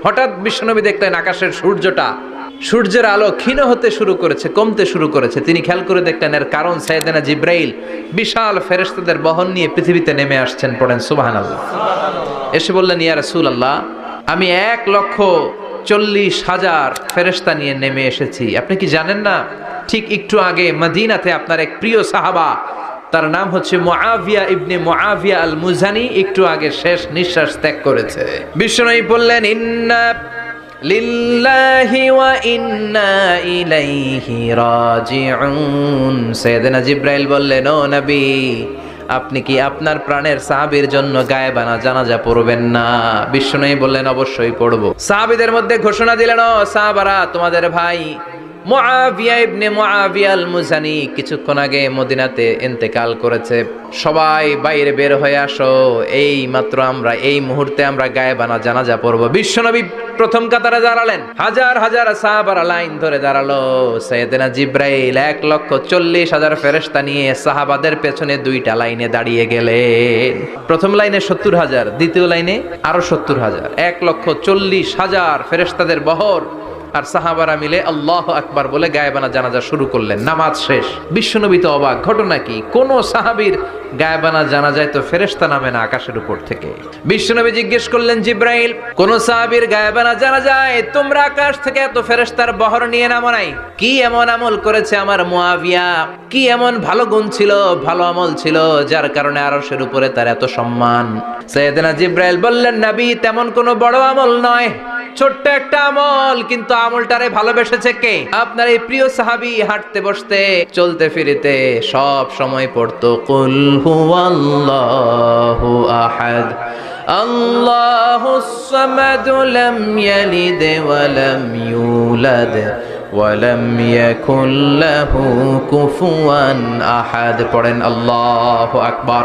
হঠাৎ বিশ্বনবী দেখলেন আকাশের সূর্যের আলো ক্ষীণ হতে শুরু করেছে, কমতে শুরু করেছে। তিনি খেয়াল করে দেখলেন এর কারণ সাইয়েদনা জিব্রাইল বিশাল ফেরেশতাদের বহন নিয়ে পৃথিবীতে নেমে আসছেন। পড়েন সুবহানাল্লাহ। এসে বললেন, ইয়া রাসূলুল্লাহ, আমি 1,40,000 ফেরেশতা নিয়ে নেমে এসেছি। আপনি কি জানেন না, ঠিক একটু আগে মদিনাতে আপনার এক প্রিয় সাহাবা, তার নাম হচ্ছে মুআবিয়া ইবনে মুআবিয়া আল মুজানি, একটু আগে শেষ নিঃশ্বাস ত্যাগ করেছে। বিশ্বনবী বললেন, ইন্না লিল্লাহি ওয়া ইন্না ইলাইহি রাজিউন। সাইয়েদনা জিব্রাইল বললেন, ও নবী, আপনি কি আপনার প্রাণের সাহাবীর জন্য গায়েবানা জানাজা পড়বেন না? বিশ্বনবী বললেন, অবশ্যই পড়ব। সাহাবীদের মধ্যে ঘোষণা দিলেন, ও সাহাবারা, তোমাদের ভাই মুআবিয়া ইবনে মুআবিয়া আল মুজানি কিছুক্ষণ আগে মদিনাতে ইন্তেকাল করেছে। সবাই বাইরে বের হয়ে আসো, এই মাত্র আমরা এই মুহূর্তে আমরা গায়েবানা জানাজা পড়ব। বিশ্বনবী প্রথম কাতারে দাঁড়ালেন, হাজার হাজার সাহাবারা লাইন ধরে দাঁড়ালো। সাইয়েদনা জিব্রাইল 1,40,000 ফেরেশতা নিয়ে সাহাবাদের পেছনে 2টা লাইনে দাঁড়িয়ে গেলেন। প্রথম লাইনে 70,000, দ্বিতীয় লাইনে আরো 70,000, 1,40,000 ফেরেশতাদের বহর। আর সাহাবারা মিলে আল্লাহু আকবার বলে গায়েবানা জানাজা শুরু করলেন। নামাজ শেষ। বিশ্বনবী তো অবাক, ঘটনা কি? কোন সাহাবীর গায়েবানা জানাজায় তো ফেরেশতা নামে না আকাশের উপর থেকে। বিশ্বনবী জিজ্ঞেস করলেন, জিব্রাইল, কোন সাহাবীর গায়েবানা জানাজায় তোমরা আকাশ থেকে এত ফেরেশতার বহর নিয়ে নামো নাই? কি এমন আমল করেছে আমার মুআবিয়া? কি এমন ভালো গুণ ছিল, ভালো আমল ছিল, যার কারণে আরশের উপরে তার এত সম্মান? সাইয়েদনা জিব্রাইল বললেন, নবী, তেমন কোনো বড় আমল নয়, ছোট্ট একটা আমল, কিন্তু আমলটারে ভালোবেসেছে কে? আপনার এই প্রিয় সাহাবী হাঁটতে বসতে চলতে ফিরিতে সব সময় পড়তো, কুল হুয়াল্লাহু আহাদ আল্লাহুস সামাদ লাম ইয়ালিদ ওয়া লাম ইউলাদ ওয়া লাম ইয়াকুল লাহু কুফুয়ান আহাদ। পড়েন আল্লাহু আকবার।